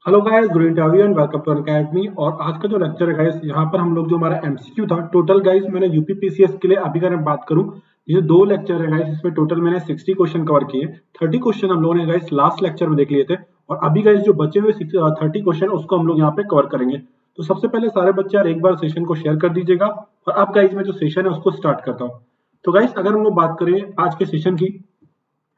Hello guys, good interview and welcome to Unacademy. और आज का जो लेक्चर है गाइस, यहाँ पर हम लोग जो हमारा एमसीक्यू था टोटल गाइस, मैंने यूपीपीसीएस के लिए अभी अगर मैं बात करूँ, ये दो लेक्चर है गाइस, इसमें टोटल मैंने 60 क्वेश्चन कवर किए। 30 क्वेश्चन हम लोगों ने गाइस लास्ट लेक्चर में देख लिए थे, और अभी गाइस जो बचे हुए 30 क्वेश्चन उसको हम लोग यहाँ पे कवर करेंगे। तो सबसे पहले सारे बच्चे यार एक बार सेशन को शेयर कर दीजिएगा, और अब गाइस मैं जो सेशन है उसको स्टार्ट करता हूँ। तो गाइस अगर हम लोग बात करें आज के सेशन की,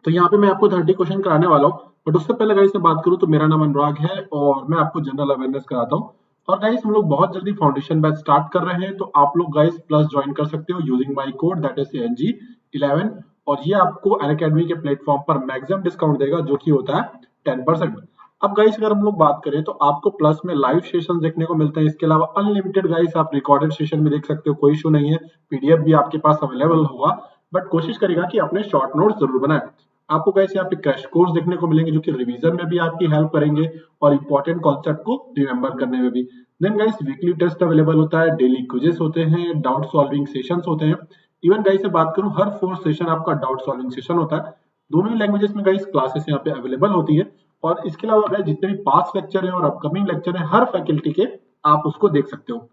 तो यहाँ पे मैं आपको 30 क्वेश्चन कराने वाला हूँ। बट उससे पहले गाइस मैं बात करूँ तो मेरा नाम अनुराग है और मैं आपको जनरल अवेयरनेस कराता हूँ। और गाइस हम लोग बहुत जल्दी फाउंडेशन बैच स्टार्ट कर रहे हैं, तो आप लोग गाइस प्लस ज्वाइन कर सकते हो using my code that is NG11। और ये आपको अनअकैडमी के प्लेटफॉर्म पर मैक्सिमम डिस्काउंट देगा, जो कि होता है 10%। अब गाइस अगर हम लोग बात करें तो आपको प्लस में लाइव सेशन देखने को मिलते हैं, इसके अलावा अनलिमिटेड गाइस आप रिकॉर्डेड सेशन में देख सकते हो, कोई इशू नहीं है। पीडीएफ भी आपके पास अवेलेबल होगा, बट कोशिश करेगा कि अपने शॉर्ट नोट्स जरूर बनाए। आपको कैसे यहाँ पे क्रैश कोर्स देखने को मिलेंगे, जो कि रिवीजन में भी आपकी हेल्प करेंगे और इंपॉर्टेंट कॉन्सेप्ट को रिमेंबर करने में भी। Then guys weekly test available होता है, डेली क्विजेस होते हैं, डाउट सॉल्विंग सेशंस होते हैं। इवन गाइस से बात करूं, हर 4 सेशन आपका डाउट सॉल्विंग सेशन होता है। दोनों ही लैंग्वेजेस में गाइस क्लासेस यहाँ पे अवेलेबल होती है। और इसके अलावा गाइस जितने भी पास्ट लेक्चर है और अपकमिंग लेक्चर है हर फैकल्टी के, आप उसको देख सकते हो।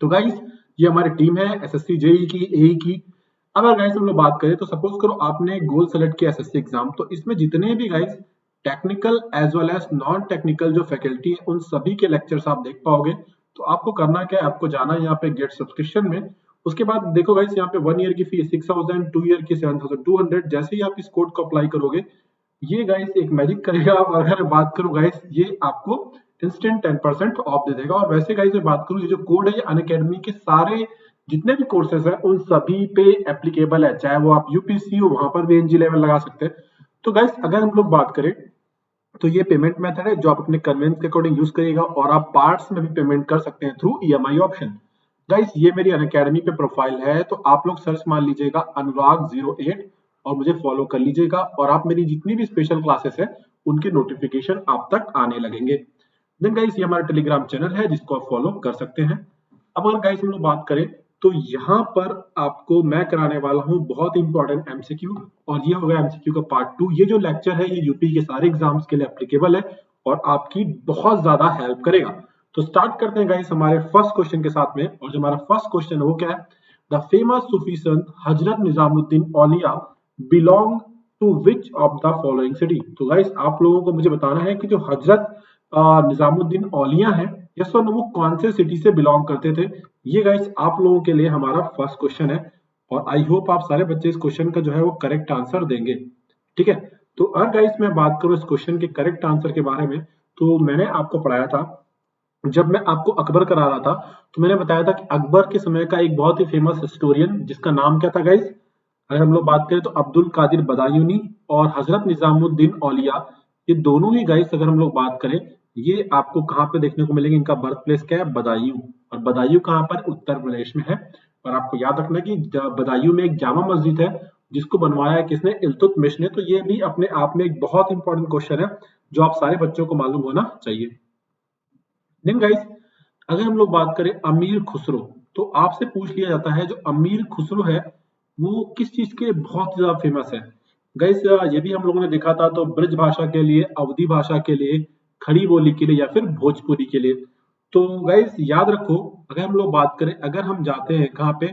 तो गाइस ये हमारी टीम है एसएससी जेई की, एई की। अब अगर गाइस हम लोग बात करें तो सपोज करो आपने गोल सेलेक्ट किया एसएससी एग्जाम, तो इसमें जितने भी guys technical as well as non technical जो फैकल्टी है उन सभी के लेक्चर्स आप देख पाओगे। तो आपको करना क्या है, आपको जाना है यहाँ पे गेट सब्सक्रिप्शन में। उसके बाद देखो गाइस यहाँ पे 1 ईयर की फीस 6000, 2 ईयर की 7200। जैसे ही आप इस कोड को अप्लाई करोगे, ये गाइस एक मैजिक करेगा। और अगर बात करूं गाइस, ये आपको इंस्टेंट 10% ऑफ दे देगा। और वैसे गाइस मैं बात करूं, ये जो कोड है ये अनअकैडमी के सारे जितने भी कोर्सेज हैं उन सभी पे एप्लीकेबल है, चाहे वो आप यूपीसी हो वहां पर भी NG लेवल लगा सकते हैं। तो गाइस अगर हम लोग बात करें तो ये पेमेंट मेथड है जो आप अपने कन्वेंस के अकॉर्डिंग यूज करिएगा, और आप पार्ट्स में भी पेमेंट कर सकते हैं थ्रू ईएमआई ऑप्शन। गाइस ये मेरी अनअकैडमी पे प्रोफाइल है, तो आप लोग सर्च मान लीजिएगा अनुराग 08 और मुझे फॉलो कर लीजिएगा, और आप मेरी जितनी भी स्पेशल क्लासेस है उनके नोटिफिकेशन आप तक आने लगेंगे। देन गाइस ये हमारा टेलीग्राम चैनल है जिसको आप फॉलो कर सकते हैं। अब अगर गाइस हम लोग बात करें तो यहाँ पर आपको मैं कराने वाला हूँ बहुत इंपॉर्टेंट एमसीक्यू, और ये होगा एमसीक्यू का पार्ट 2। ये जो लेक्चर है ये यूपी के सारे एग्जाम्स के लिए एप्लीकेबल है और आपकी बहुत ज्यादा हेल्प करेगा। तो स्टार्ट करते हैं गाइस हमारे फर्स्ट क्वेश्चन के साथ में। और जो हमारा फर्स्ट क्वेश्चन है वो क्या है, द फेमस सूफी संत हजरत Nizamuddin Auliya belong to which of the following city. तो गाइस आप लोगों को मुझे बताना है कि जो हजरत निजामुद्दीन औलिया है, यस और नो, वो कौन से सिटी से बिलोंग करते थे। ये गाइस आप लोगों के लिए हमारा फर्स्ट क्वेश्चन है, और आई होप आप सारे बच्चे इस क्वेश्चन का जो है वो करेक्ट आंसर देंगे। ठीक है, तो अगर गाइस मैं बात करूं इस क्वेश्चन के करेक्ट आंसर के बारे में, तो मैंने आपको पढ़ाया था जब मैं आपको अकबर करा रहा था, तो मैंने बताया था कि अकबर के समय का एक बहुत ही फेमस हिस्टोरियन जिसका नाम क्या था गाइस, अगर हम लोग बात करें तो अब्दुल कादिर बदायूनी और हजरत निजामुद्दीन औलिया। ये दोनों ही गाइस अगर हम लोग बात करें, ये आपको कहाँ पे देखने को मिलेंगे, इनका बर्थ प्लेस क्या है, बदायूं। और बदायूं कहाँ पर, उत्तर प्रदेश में है। और आपको याद रखना कि बदायूं में एक जामा मस्जिद है जिसको बनवाया है किसने, इल्तुतमिश ने। तो ये भी अपने आप में एक बहुत इंपॉर्टेंट क्वेश्चन है जो आप सारे बच्चों को मालूम होना चाहिए। देन गाइस अगर हम लोग बात करें अमीर खुसरो, तो आपसे पूछ लिया जाता है जो अमीर खुसरो है वो किस चीज के लिए बहुत ज्यादा फेमस है। गाइस ये भी हम लोगों ने देखा था, तो ब्रज भाषा के लिए, अवधी भाषा के लिए, खड़ी बोली के लिए, या फिर भोजपुरी के लिए। तो गाइस याद रखो, अगर हम लोग बात करें, अगर हम जाते हैं कहाँ पे,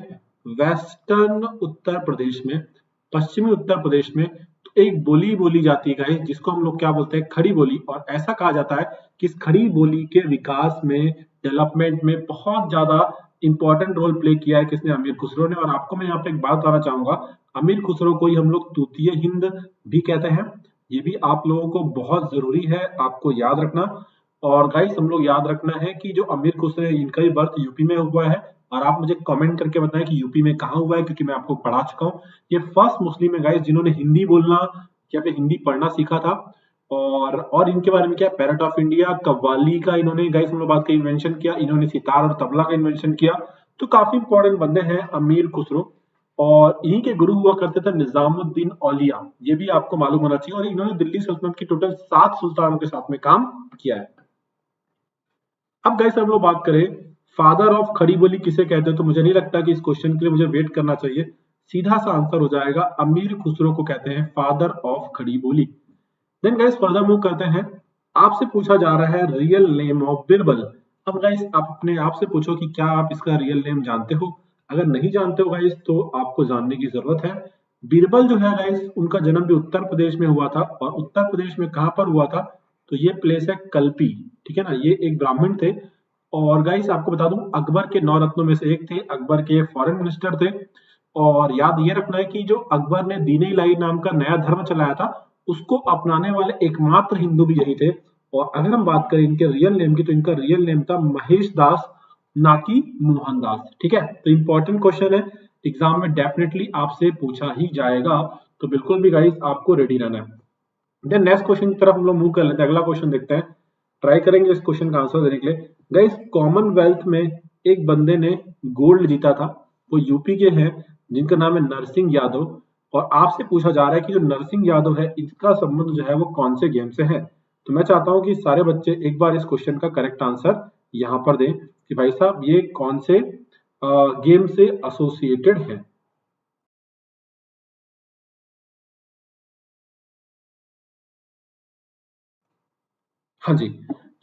वेस्टर्न उत्तर प्रदेश में, पश्चिमी उत्तर प्रदेश में, तो एक बोली बोली जाती है गाइस जिसको हम लोग क्या बोलते हैं, खड़ी बोली। और ऐसा कहा जाता है कि इस खड़ी बोली के विकास में, डेवलपमेंट में बहुत ज्यादा इंपॉर्टेंट रोल प्ले किया है किसने, अमीर खुसरो ने। और आपको मैं यहाँ पे एक बात बताना चाहूंगा, अमीर खुसरो को ही हम लोग तूतीय हिंद भी कहते हैं। ये भी आप लोगों को बहुत जरूरी है आपको याद रखना। और गाइस हम लोग याद रखना है कि जो अमीर खुसरो है इनका भी बर्थ यूपी में हुआ है। और आप मुझे कमेंट करके बताएं कि यूपी में कहाँ हुआ है, क्योंकि मैं आपको पढ़ा चुका हूँ। ये फर्स्ट मुस्लिम है गाइस जिन्होंने हिंदी बोलना या फिर हिंदी पढ़ना सीखा था। और इनके बारे में क्या, पैरट ऑफ इंडिया, कव्वाली का इन्होंने गाइस हम लोग बात का इन्वेंशन किया, इन्होंने सितार और तबला का इन्वेंशन किया। तो काफी इंपॉर्टेंट बंदे हैं अमीर खुसरो। और इन्हीं के गुरु हुआ करते थे निजामुद्दीन औलिया, ये भी आपको मालूम होना चाहिए। और इन्होंने दिल्ली सल्तनत की टोटल 7 सुल्तानों के साथ में काम किया है। अब गाइस हम लोग बात करें फादर ऑफ खड़ी बोली किसे कहते हैं, तो मुझे नहीं लगता कि इस क्वेश्चन के लिए मुझे वेट करना चाहिए, सीधा सा आंसर हो जाएगा, अमीर खुसरो को कहते हैं फादर ऑफ खड़ी बोली। देन गाइस फर्दर मूव करते हैं। आपसे पूछा जा रहा है रियल नेम ऑफ बिरबल। अब गाइस आप अपने आप से पूछो कि क्या आप इसका रियल नेम जानते हो। अगर नहीं जानते हो गाइस तो आपको जानने की जरूरत है। बीरबल जो है गाइस उनका जन्म भी उत्तर प्रदेश में हुआ था, और उत्तर प्रदेश में कहां पर हुआ था, तो ये प्लेस है कल्पी। ठीक है ना, ये एक ब्राह्मण थे। और गाइस आपको बता दूं अकबर के 9 रत्नों में से एक थे, अकबर के फॉरेन मिनिस्टर थे। और याद ये रखना है कि जो अकबर ने दीन इलाही नाम का नया धर्म चलाया था, उसको अपनाने वाले एकमात्र हिंदू भी यही थे। और अगर हम बात करें इनके रियल नेम की, तो इनका रियल नेम था महेश दास, ना कि मोहन दास। ठीक है, तो इंपॉर्टेंट क्वेश्चन है, एग्जाम में डेफिनेटली आपसे पूछा ही जाएगा, तो बिल्कुल भी गाइस आपको रेडी रहना है। देन नेक्स्ट क्वेश्चन की तरफ हम लोग मूव कर लेते हैं, अगला क्वेश्चन देखते हैं, ट्राई करेंगे इस क्वेश्चन का आंसर देने के लिए। गाइस कॉमनवेल्थ में एक बंदे ने गोल्ड जीता था, वो यूपी के हैं, जिनका नाम है नरसिंह यादव। और आपसे पूछा जा रहा है कि जो नरसिंह यादव है इसका संबंध जो है वो कौन से गेम से है। तो मैं चाहता हूं कि सारे बच्चे एक बार इस क्वेश्चन का करेक्ट आंसर यहां पर दें कि भाई साहब ये कौन से गेम से एसोसिएटेड है। हाँ जी,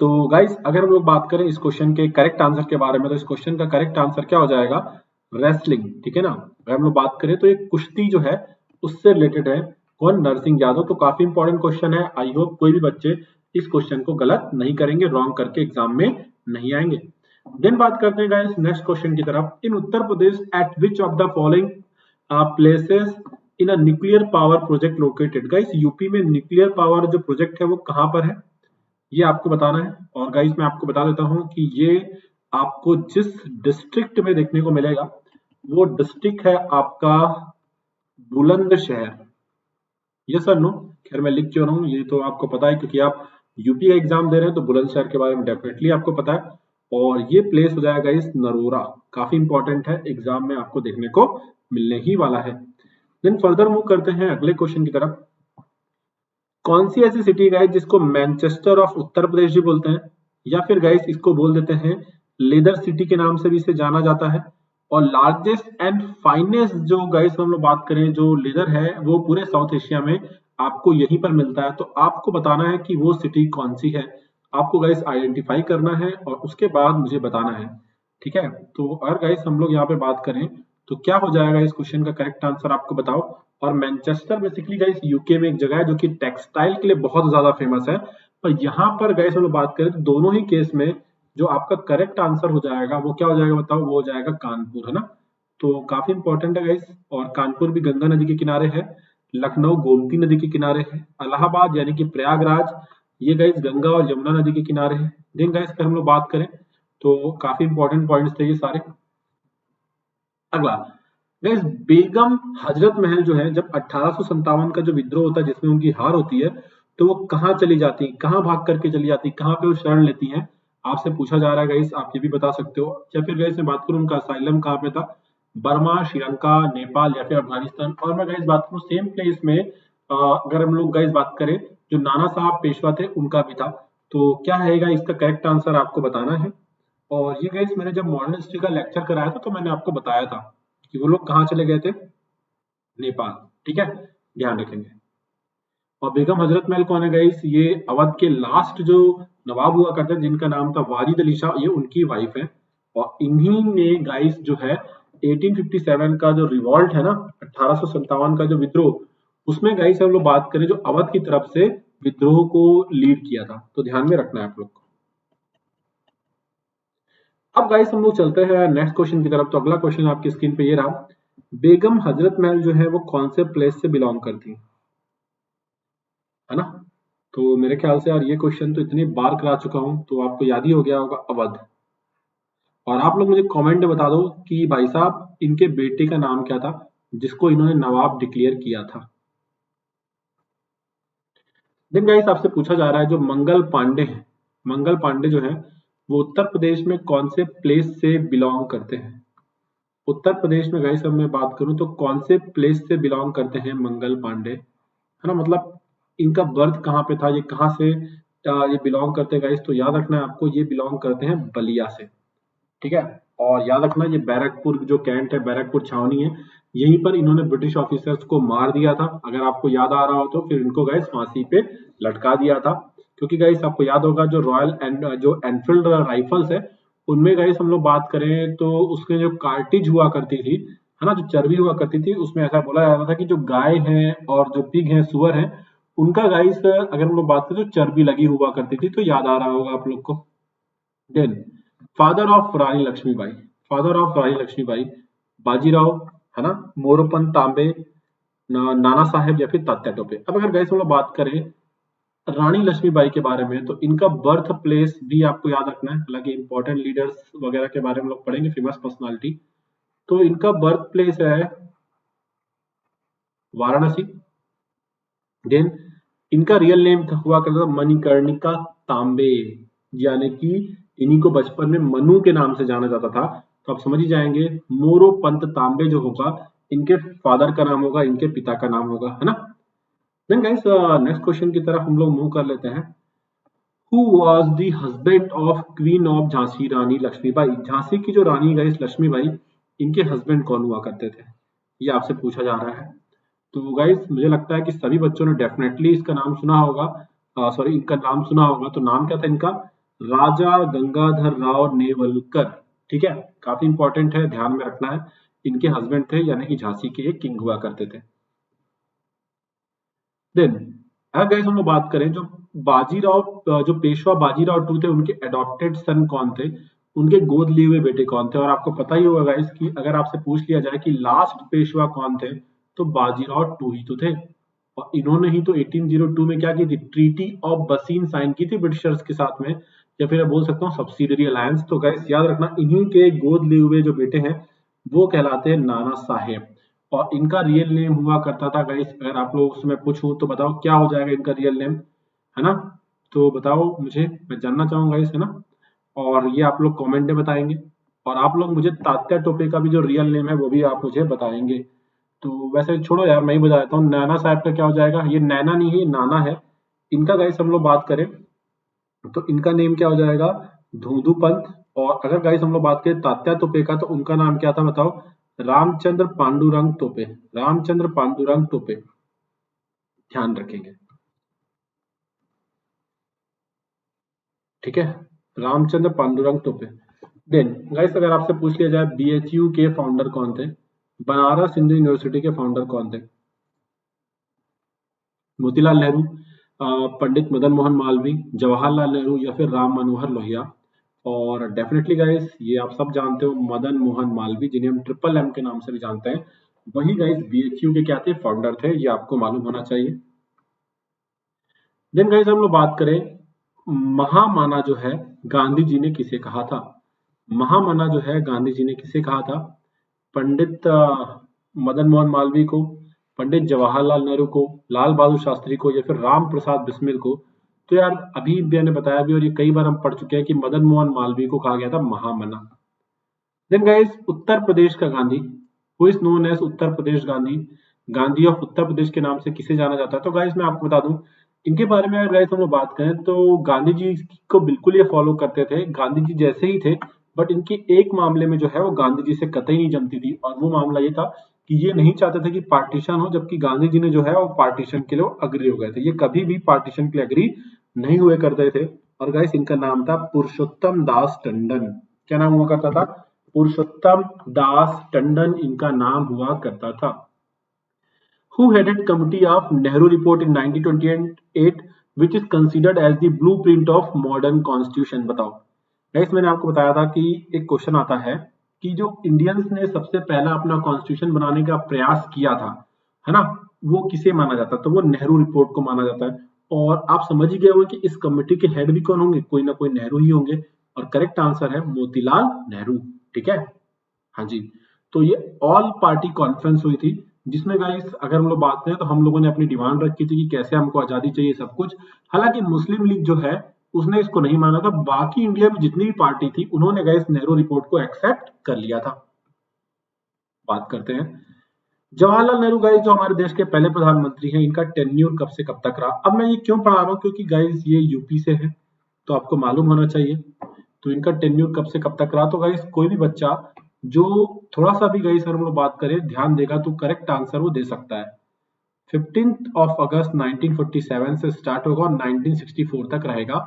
तो गाइस अगर हम लोग बात करें इस क्वेश्चन के करेक्ट आंसर के बारे में, तो इस क्वेश्चन का करेक्ट आंसर क्या हो जाएगा, रेसलिंग। ठीक है ना, अगर हम लोग बात करें तो ये कुश्ती जो है उससे रिलेटेड है। कौन, नरसिंह यादव। तो काफी इंपॉर्टेंट क्वेश्चन है, आई होप कोई भी बच्चे इस क्वेश्चन को गलत नहीं करेंगे, रॉन्ग करके एग्जाम में नहीं आएंगे। देन बात करते हैं गाइस नेक्स्ट क्वेश्चन की तरफ। In Uttar Pradesh at which of the following places in a nuclear power project located. Guys UP में न्यूक्लियर पावर जो प्रोजेक्ट है वो कहां पर है, ये आपको बताना है। और गाइस मैं आपको बता देता हूं कि ये आपको जिस डिस्ट्रिक्ट में देखने को मिलेगा वो डिस्ट्रिक्ट है आपका बुलंदशहर। ये सर नो, खैर मैं लिख क्यों रहा हूँ ये तो आपको पता है, क्योंकि आप यूपी का एग्जाम दे रहे हैं तो बुलंदशहर के बारे में डेफिनेटली आपको पता है। और ये प्लेस हो जाएगा इस नरोरा, काफी इंपॉर्टेंट है, एग्जाम में आपको देखने को मिलने ही वाला है। देन फर्दर मूव करते हैं अगले क्वेश्चन की तरफ। कौन सी ऐसी सिटी गाइस जिसको मैनचेस्टर ऑफ उत्तर प्रदेश भी बोलते हैं, या फिर गाइस इसको बोल देते हैं लेदर सिटी के नाम से भी इसे जाना जाता है। और लार्जेस्ट एंड फाइनेस्ट जो गाइस हम लोग बात करें जो लेदर है वो पूरे साउथ एशिया में आपको यहीं पर मिलता है। तो आपको बताना है कि वो सिटी कौन सी है, आपको गाइस आइडेंटिफाई करना है और उसके बाद मुझे बताना है। ठीक है, तो अगर गाइस हम लोग यहाँ पे बात करें तो क्या हो जाएगा इस क्वेश्चन का करेक्ट आंसर आपको बताओ। और मैनचेस्टर बेसिकली गाइस यूके में एक जगह है जो कि टेक्सटाइल के लिए बहुत ज्यादा फेमस है। पर यहाँ पर गाइस हम लोग बात करें तो दोनों ही केस में जो आपका करेक्ट आंसर हो जाएगा वो क्या हो जाएगा बताओ, वो हो जाएगा कानपुर, है ना। तो काफी इंपॉर्टेंट है गाइस, और कानपुर भी गंगा नदी के किनारे है, लखनऊ गोमती नदी के किनारे है, इलाहाबाद यानी कि प्रयागराज ये गाइस गंगा और यमुना नदी के किनारे है। देन गाइस अगर हम लोग बात करें तो काफी इंपॉर्टेंट पॉइंट्स थे ये सारे। अगला गाइस, बेगम हजरत महल जो है जब 1857 का जो विद्रोह होता है जिसमें उनकी हार होती है, तो वो कहाँ चली जाती, कहाँ भाग करके चली जाती, कहाँ पे वो शरण लेती हैं, आपसे पूछा जा रहा है गाइस, आप ये भी बता सकते हो। या फिर गाइस मैं बात करूं उनका असाइलम कहाँ पे था, बर्मा, श्रीलंका, नेपाल या फिर अफगानिस्तान। और मैं गाइस बात करूं सेम प्लेस में अगर हम लोग गाइस बात करें जो नाना साहब पेशवा थे उनका भी था। तो क्या रहेगा इसका करेक्ट आंसर आपको बताना है। और ये गाइस मैंने जब मॉडर्न हिस्ट्री का लेक्चर कराया था तो मैंने आपको बताया था कि वो लोग कहाँ चले गए थे, नेपाल। ठीक है, ध्यान रखेंगे। और बेगम हजरत महल कौन है गाइस, ये अवध के लास्ट जो नवाब हुआ करते हैं जिनका नाम था वाजिद अली शाह, ये उनकी वाइफ है। और इन्हीं ने गाइस जो है 1857 का जो रिवॉल्ट है ना, 1857 का जो विद्रोह, उसमें गाइस हम लोग बात करें जो अवध की तरफ से विद्रोह को लीड किया था, तो ध्यान में रखना है आप लोग को। अब गाइस हम लोग चलते हैं नेक्स्ट क्वेश्चन की तरफ। तो अगला क्वेश्चन आपकी स्क्रीन पे ये रहा, बेगम हजरत महल जो है वो कौन से प्लेस से बिलोंग करती है ना। तो मेरे ख्याल से यार ये क्वेश्चन तो इतनी बार करा चुका हूं तो आपको याद ही हो गया होगा, अवध। और आप लोग मुझे कमेंट में बता दो कि भाई साहब इनके बेटे का नाम क्या था जिसको इन्होंने नवाब डिक्लेयर किया था। देन गाइस आपसे पूछा जा रहा है जो मंगल पांडे हैं, मंगल पांडे जो है वो उत्तर प्रदेश में कौन से प्लेस से बिलोंग करते हैं। उत्तर प्रदेश में गाइस अब मैं बात करूं तो कौन से प्लेस से बिलोंग करते हैं मंगल पांडे, है ना। मतलब इनका बर्थ कहाँ पे था, ये कहाँ से ये बिलोंग करते हैं गाइस, तो याद रखना है आपको ये बिलोंग करते हैं बलिया से। ठीक है, और याद रखना ये बैरकपुर जो कैंट है, बैरकपुर छावनी है, यहीं पर इन्होंने ब्रिटिश ऑफिसर्स को मार दिया था। अगर आपको याद आ रहा हो तो फिर इनको गाइस फांसी पे लटका दिया था। क्योंकि गाइस आपको याद होगा जो रॉयल एंड जो एनफील्ड राइफल्स है उनमें गाइस हम लोग बात करें तो उसके जो कार्टिज हुआ करती थी, है ना, जो चर्बी हुआ करती थी, उसमें ऐसा बोला जाता था कि जो गाय है और जो पिग है, सुअर है, उनका गाइस अगर हम लोग बात करें तो चर्बी लगी हुआ करती थी, तो याद आ रहा होगा आप लोग को। Then father of Rani Lakshmibai, father of Rani Lakshmibai Bajirao, है ना, मोरोपंत तांबे, नाना साहेब या फिर तात्या टोपे। अब अगर गाइस हम लोग बात करें रानी लक्ष्मीबाई के बारे में तो इनका बर्थ प्लेस भी आपको याद रखना है, हालांकि इंपॉर्टेंट लीडर्स वगैरह के बारे में हम लोग पढ़ेंगे, फेमस पर्सनालिटी। तो इनका बर्थ प्लेस है वाराणसी। देन इनका रियल नेम हुआ करता था मणिकर्णिका तांबे, यानी कि इन्हीं को बचपन में मनु के नाम से जाना जाता था। तो आप समझ ही जाएंगे मोरोपंत तांबे जो होगा इनके फादर का नाम होगा, इनके पिता का नाम होगा, है ना। देन गाइस नेक्स्ट क्वेश्चन की तरफ हम लोग मूव कर लेते हैं। Who was the husband of queen of Jhansi Rani Lakshmibai, Jhansi की जो रानी गाइस लक्ष्मीबाई, इनके हस्बैंड कौन हुआ करते थे, ये आपसे पूछा जा रहा है। तो गाइस मुझे लगता है कि सभी बच्चों ने डेफिनेटली इसका नाम सुना होगा, सॉरी इनका नाम सुना होगा। तो नाम क्या था इनका, राजा गंगाधर राव नेवलकर। ठीक है, काफी इंपॉर्टेंट है, ध्यान में रखना है। इनके हस्बैंड थे, यानी कि झांसी के एक किंग हुआ करते थे। देन अगर गाइस हम लोग बात करें जो बाजीराव, जो पेशवा बाजीराव टू थे, उनके अडॉप्टेड सन कौन थे, उनके गोद लिए हुए बेटे कौन थे। और आपको पता ही होगा गाइस कि अगर आपसे पूछ लिया जाए कि लास्ट पेशवा कौन थे, तो बाजीराव टू ही तो थे। और इन्होंने ही तो 1802 में क्या की थी, ट्रीटी ऑफ बसीन साइन की थी ब्रिटिशर्स के साथ में, या फिर मैं बोल सकता हूँ सब्सिडरी अलायंस। तो गाइस याद रखना, इन्हीं के गोद लिए हुए जो बेटे हैं वो कहलाते हैं नाना साहेब। और इनका रियल नेम हुआ करता था गाइस, अगर आप लोग उसमें पूछूं तो बताओ क्या हो जाएगा इनका रियल नेम, है ना। तो बताओ मुझे, मैं जानना चाहूंगा इस, है ना। और ये आप लोग कमेंट में बताएंगे, और आप लोग मुझे तात्या टोपे का भी जो रियल नेम है वो भी आप मुझे बताएंगे। तो वैसे छोड़ो यार, मैं ही बता देता हूँ, नाना साहब का क्या हो जाएगा, ये नैना नहीं है, ये नाना है। इनका गाइस हम लोग बात करें तो इनका नेम क्या हो जाएगा, धूधू पंत। और अगर गाइस हम लोग बात करें तात्या तोपे का, तो उनका नाम क्या था बताओ, रामचंद्र पांडुरंग तोपे, रामचंद्र पांडुरंग तोपे, ध्यान रखेंगे। ठीक है, रामचंद्र पांडुरंग तोपे। देन गाइस अगर आपसे पूछ लिया जाए बीएचयू के फाउंडर कौन थे, बनारस हिंदू यूनिवर्सिटी के फाउंडर कौन थे, मोतीलाल नेहरू, पंडित मदन मोहन मालवीय, जवाहरलाल नेहरू या फिर राम मनोहर लोहिया। और डेफिनेटली गाइस ये आप सब जानते हो मदन मोहन मालवीय, जिन्हें हम ट्रिपल एम के नाम से भी जानते हैं, वही गाइस बीएचयू के क्या थे, फाउंडर थे, ये आपको मालूम होना चाहिए। देन गाइस हम लोग बात करें महामना जो है गांधी जी ने किसे कहा था, महामना जो है गांधी जी ने किसे कहा था, पंडित मदन मोहन मालवीय को, पंडित जवाहरलाल नेहरू को, लाल बहादुर शास्त्री को या फिर राम प्रसाद बिस्मिल को। तो यार अभी मैंने बताया भी और ये कई बार हम पढ़ चुके हैं कि मदन मोहन मालवीय को कहा गया था महामना। देन गाइस उत्तर प्रदेश का Gandhi, who is known as Uttar Pradesh Gandhi, Gandhi of Uttar Pradesh के नाम से किसे जाना जाता है। तो गाइस मैं आपको बता दूं इनके बारे में, अगर गाइस हम लोग बात करें तो गांधी जी को बिल्कुल ये फॉलो करते थे, गांधी जी जैसे ही थे। बट इनकी एक मामले में जो है वो गांधी जी से कतई नहीं जमती थी, और वो मामला ये था कि ये नहीं चाहते थे कि पार्टीशन हो, जबकि गांधी जी ने जो है वो पार्टीशन के लिए अग्री हो गए थे। ये कभी भी पार्टीशन के लिए अग्री नहीं हुए करते थे। और गाइस इनका नाम था पुरुषोत्तम दास टंडन। क्या नाम हुआ करता था, पुरुषोत्तम दास टंडन इनका नाम हुआ करता था। Who headed committee of Nehru report in 1928 which is considered as the blueprint of modern constitution, बताओ। गाइस मैंने आपको बताया था कि एक क्वेश्चन आता है कि जो इंडियंस ने सबसे पहला अपना कॉन्स्टिट्यूशन बनाने का प्रयास किया था, है ना, वो किसे माना जाता है, तो वो नेहरू रिपोर्ट को माना जाता है। और आप समझ ही गए होंगे कि इस कमेटी के हेड भी कौन होंगे, कोई ना कोई नेहरू ही होंगे। और करेक्ट आंसर है मोतीलाल नेहरू। ठीक है, हाँ जी। तो ये ऑल पार्टी कॉन्फ्रेंस हुई थी, जिसमें गाइस अगर हम लोग बात करें तो हम लोगों ने अपनी डिमांड रखी थी कि कैसे हमको आजादी चाहिए सब कुछ। हालांकि मुस्लिम लीग जो है उसने इसको नहीं माना था, बाकी इंडिया में जितनी भी पार्टी थी उन्होंने गाइस नेहरू रिपोर्ट को एक्सेप्ट कर लिया था। बात करते हैं जवाहरलाल नेहरू गाइस, जो हमारे देश के पहले प्रधानमंत्री हैं, इनका टेन्यूर कब से कब तक रहा। अब मैं ये क्यों पढ़ा रहा हूँ, क्योंकि गाइस ये यूपी से है तो आपको मालूम होना चाहिए। तो इनका टेन्यूर कब से कब तक रहा, तो गाइस कोई भी बच्चा जो थोड़ा सा भी गाइस अगर हम लोग बात करें ध्यान देगा तो करेक्ट आंसर वो दे सकता है। 15 अगस्त 1947 से स्टार्ट होगा और 1964 तक रहेगा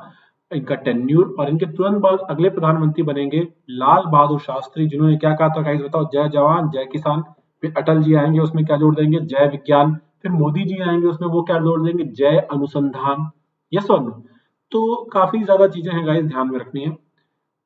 इनका टेन्यूर। और इनके तुरंत बाद अगले प्रधानमंत्री बनेंगे लाल बहादुर शास्त्री, जिन्होंने क्या कहा था गाइस बताओ, जय जवान जय किसान। फिर अटल जी आएंगे, उसमें क्या जोड़ देंगे, जय विज्ञान। फिर मोदी जी आएंगे, उसमें वो क्या जोड़ देंगे, जय अनुसंधान। यस और नो? तो काफी ज्यादा चीजें हैं गाइस, ध्यान में रखनी है।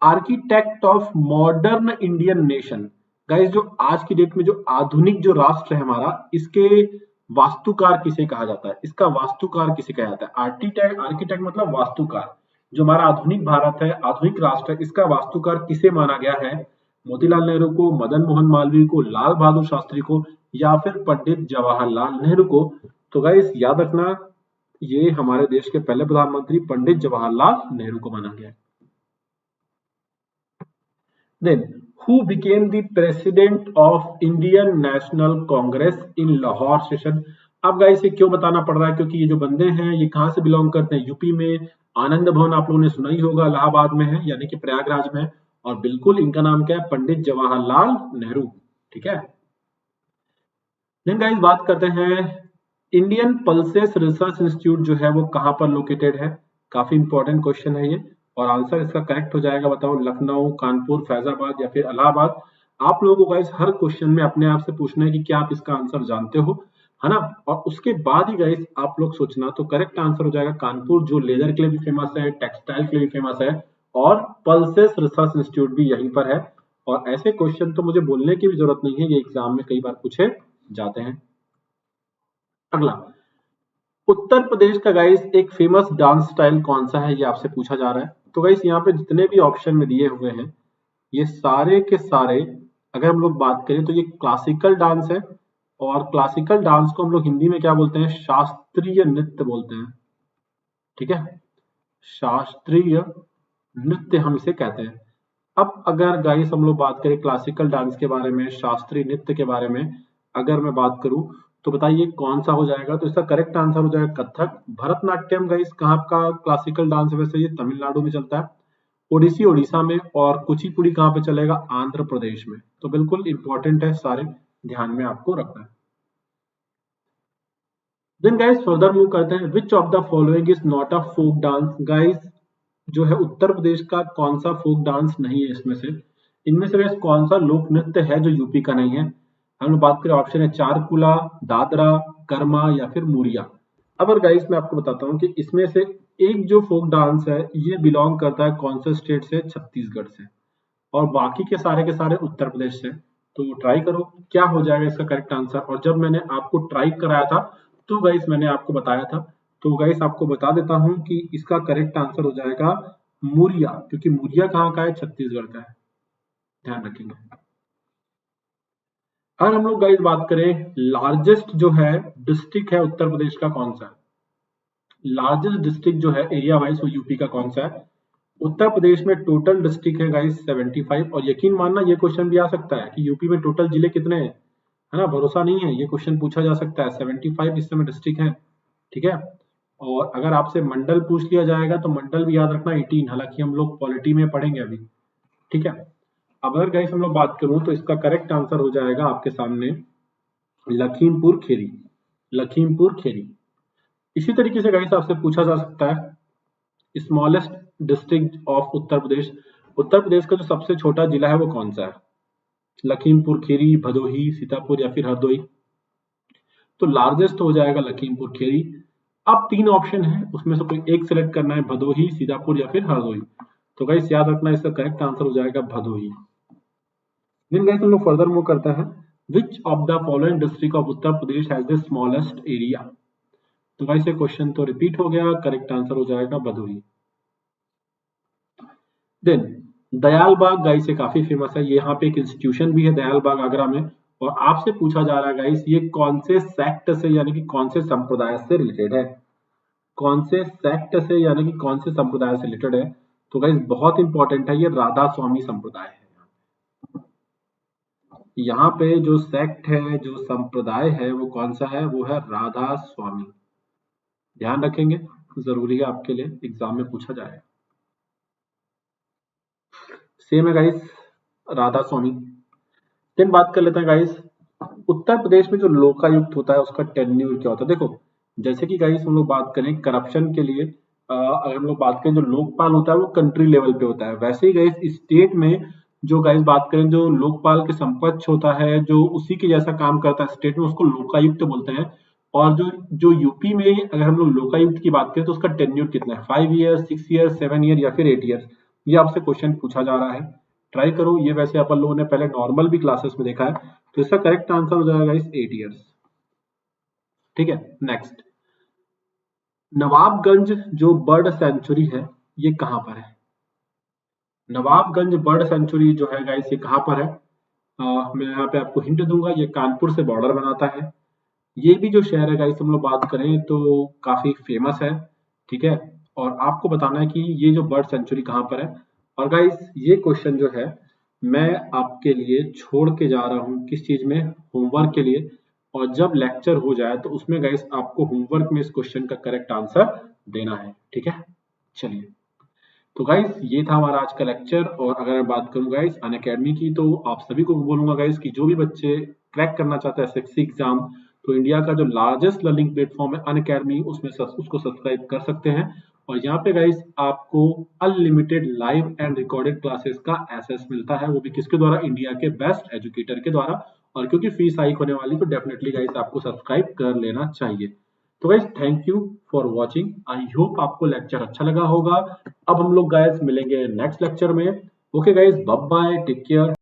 Architect of modern Indian nation, guys जो आज की डेट में जो आधुनिक जो राष्ट्र है हमारा, इसके वास्तुकार किसे कहा जाता है, इसका वास्तुकार किसे कहा जाता है? आर्किटेक्ट, आर्किटेक्ट मतलब वास्तुकार। जो हमारा आधुनिक भारत है, आधुनिक राष्ट्र है, इसका वास्तुकार किसे माना गया है? मोतीलाल नेहरू को, मदन मोहन मालवीय को, लाल बहादुर शास्त्री को, या फिर पंडित जवाहरलाल नेहरू को? तो गाइस याद रखना, ये हमारे देश के पहले प्रधानमंत्री पंडित जवाहरलाल नेहरू को माना गया है। Then, who became the president of Indian National Congress in Lahore session? अब गाइस ये क्यों बताना पड़ रहा है, क्योंकि ये जो बंदे हैं ये कहां से बिलोंग करते हैं, यूपी में। आनंद भवन आप लोगों ने सुना ही होगा, इलाहाबाद में है, यानी कि प्रयागराज में। और बिल्कुल इनका नाम क्या है, पंडित जवाहरलाल नेहरू। ठीक है। देन गाइस बात करते हैं, इंडियन पल्सेस रिसर्च इंस्टीट्यूट जो है वो कहां पर लोकेटेड है? काफी इंपॉर्टेंट क्वेश्चन है ये। और आंसर इसका करेक्ट हो जाएगा, बताओ, लखनऊ, कानपुर, फैजाबाद या फिर इलाहाबाद। आप लोगों को गाइस हर क्वेश्चन में अपने आप से पूछना है कि क्या आप इसका आंसर जानते हो, है ना? और उसके बाद ही गाइस आप लोग सोचना, तो करेक्ट आंसर हो जाएगा कानपुर, जो लेदर के लिए भी फेमस है, टेक्सटाइल के लिए भी फेमस है, और पल्सेस रिसर्च इंस्टीट्यूट भी यहीं पर है। और ऐसे क्वेश्चन तो मुझे बोलने की भी जरूरत नहीं है, ये एग्जाम में कई बार पूछे जाते हैं। अगला, उत्तर प्रदेश का गाइस एक फेमस डांस स्टाइल कौन सा है, ये आपसे पूछा जा रहा है। तो गाइस यहाँ पे जितने भी ऑप्शन में दिए हुए हैं, ये सारे के सारे अगर हम लोग बात करें तो ये क्लासिकल डांस है। और क्लासिकल डांस को हम लोग हिंदी में क्या बोलते हैं, शास्त्रीय नृत्य बोलते हैं। ठीक है, शास्त्रीय नृत्य हम इसे कहते हैं। अब अगर गाइस हम लोग बात करें क्लासिकल डांस के बारे में, शास्त्रीय नृत्य के बारे में अगर मैं बात करूं, तो बताइए कौन सा हो जाएगा? तो इसका करेक्ट आंसर हो जाएगा कथक। भरतनाट्यम गाइस कहाँ का क्लासिकल डांस है? वैसे ये तमिलनाडु में चलता है, ओडिसी उड़ीसा में, और कुचिपुड़ी कहाँ पे चलेगा? आंध्र प्रदेश में। तो बिल्कुल इंपॉर्टेंट है, सारे ध्यान में आपको रखना है। देन गाइस फर्दर मूव करते हैं, which of the following is not a folk dance? Guys जो है उत्तर प्रदेश का कौन सा फोक डांस नहीं है इसमें से? इनमें से गाइस कौन सा लोक नृत्य है जो यूपी का नहीं है? हम लोग बात करें, ऑप्शन है चारकुला, दादरा, कर्मा या फिर मुरिया। अब अगर गाइस मैं आपको बताता हूँ कि इसमें से एक जो फोक डांस है ये बिलोंग करता है कौन से स्टेट से? छत्तीसगढ़ से। और बाकी के सारे उत्तर प्रदेश से। तो ट्राई करो क्या हो जाएगा इसका करेक्ट आंसर। और जब मैंने आपको ट्राई कराया था तो गाइस मैंने आपको बताया था, तो गाइस आपको बता देता हूं कि इसका करेक्ट आंसर हो जाएगा मुरिया, क्योंकि मुरिया कहाँ का है? छत्तीसगढ़ का है, ध्यान रखेंगे। अगर हम लोग गाइस बात करें, लार्जेस्ट जो है डिस्ट्रिक्ट है उत्तर प्रदेश का कौन सा है? लार्जेस्ट डिस्ट्रिक्ट जो है एरिया वाइज वो यूपी का कौन सा है? उत्तर प्रदेश में टोटल डिस्ट्रिक्ट है गाइस 75। और यकीन मानना ये क्वेश्चन भी आ सकता है कि यूपी में टोटल जिले कितने हैं, है ना? भरोसा नहीं है, ये क्वेश्चन पूछा जा सकता है। 75 इस समय डिस्ट्रिक्ट है। ठीक है। और अगर आपसे मंडल पूछ लिया जाएगा तो मंडल भी याद रखना 18, हालांकि हम लोग पॉलिटी में पढ़ेंगे अभी। ठीक है। अब अगर गाइस हम लोग बात करूं तो इसका करेक्ट आंसर हो जाएगा आपके सामने लखीमपुर खेरी। लखीमपुर खेरी। इसी तरीके से गाइस आपसे पूछा जा सकता है स्मॉलेस्ट डिस्ट्रिक्ट ऑफ उत्तर प्रदेश। उत्तर प्रदेश का जो सबसे छोटा जिला है वो कौन सा है? लखीमपुर खीरी, भदोही, सीतापुर या फिर हरदोई? तो लार्जेस्ट हो जाएगा लखीमपुर खीरी। अब तीन ऑप्शन है, उसमें से कोई एक सिलेक्ट करना है, भदोही, सीतापुर या फिर हरदोई। तो गाइस याद रखना इसका करेक्ट आंसर हो जाएगा भदोही। देन गाइस हम लोग फर्दर मूव करते हैं, which of the following district of Uttar Pradesh has the smallest area? तो गाइस ये क्वेश्चन तो रिपीट हो गया, करेक्ट आंसर हो जाएगा भदोही। देन दयाल बाग गाइस ये काफी फेमस है, यहाँ पे एक इंस्टीट्यूशन भी है दयाल बाग आगरा में। और आपसे पूछा जा रहा है गाइस ये कौन से सेक्ट से यानी कि कौन से संप्रदाय से रिलेटेड है? कौन से सेक्ट से यानी कि कौन से संप्रदाय से रिलेटेड है? तो गाइस बहुत इंपॉर्टेंट है, ये राधा स्वामी संप्रदाय है। यहाँ पे जो सेक्ट है, जो संप्रदाय है वो कौन सा है? वो है राधा स्वामी। ध्यान रखेंगे, जरूरी है आपके लिए, एग्जाम में पूछा जाएगा। सेम है गाइस, राधा स्वामी। देन बात कर लेते हैं गाइस, उत्तर प्रदेश में जो लोकायुक्त होता है उसका टेन्यूर क्या होता है? देखो, जैसे कि गाइस हम लोग बात करें करप्शन के लिए, अगर हम लोग बात करें जो लोकपाल होता है वो कंट्री लेवल पे होता है, वैसे ही गाइस स्टेट में जो गाइस बात करें जो लोकपाल के समकक्ष होता है, जो उसी के जैसा काम करता है स्टेट में, उसको लोकायुक्त बोलते हैं। और जो जो यूपी में अगर हम लोग लोकायुक्त की बात करें तो उसका टेन्यूर कितना है, 5 ईयर, 6 ईयर, 7 ईयर या फिर 8 ईयर? ये आपसे क्वेश्चन पूछा जा रहा है, ट्राई करो। ये वैसे अपन लोगों ने पहले नॉर्मल भी क्लासेस में देखा है, तो इसका करेक्ट आंसर हो जाएगा इस 8 ईयर्स। ठीक है, नेक्स्ट, नवाबगंज जो बर्ड सेंचुरी है ये कहां पर है? नवाबगंज बर्ड सेंचुरी जो है गाइस ये कहां पर है? मैं यहाँ पे आपको हिंट दूंगा, ये कानपुर से बॉर्डर बनाता है। ये भी जो शहर है गाइस हम लोग बात करें तो काफी फेमस है। ठीक है, और आपको बताना है कि ये जो बर्ड सेंचुरी कहाँ पर है। और गाइस ये क्वेश्चन जो है मैं आपके लिए छोड़ के जा रहा हूँ किस चीज में, होमवर्क के लिए। और जब लेक्चर हो जाए तो उसमें गाइस आपको होमवर्क में इस क्वेश्चन का करेक्ट आंसर देना है। ठीक है, चलिए। तो गाइस ये था हमारा आज का लेक्चर। और अगर मैं बात करूं गाइस अनअकैडमी की, तो आप सभी को बोलूंगा गाइस कि जो भी बच्चे क्रैक करना चाहते हैं एसएससी एग्जाम, तो इंडिया का जो लार्जेस्ट लर्निंग प्लेटफॉर्म है अनअकैडमी, उसमें उसको सब्सक्राइब कर सकते हैं। और यहाँ पे गाइस आपको unlimited live and recorded classes का एक्सेस मिलता है, वो भी किसके द्वारा, इंडिया के बेस्ट एजुकेटर के द्वारा। और क्योंकि फीस हाइक होने वाली, तो डेफिनेटली गाइस आपको सब्सक्राइब कर लेना चाहिए। तो guys thank you for watching, I hope आपको लेक्चर अच्छा लगा होगा। अब हम लोग गाइस मिलेंगे नेक्स्ट लेक्चर में। Okay guys, bye bye, take care.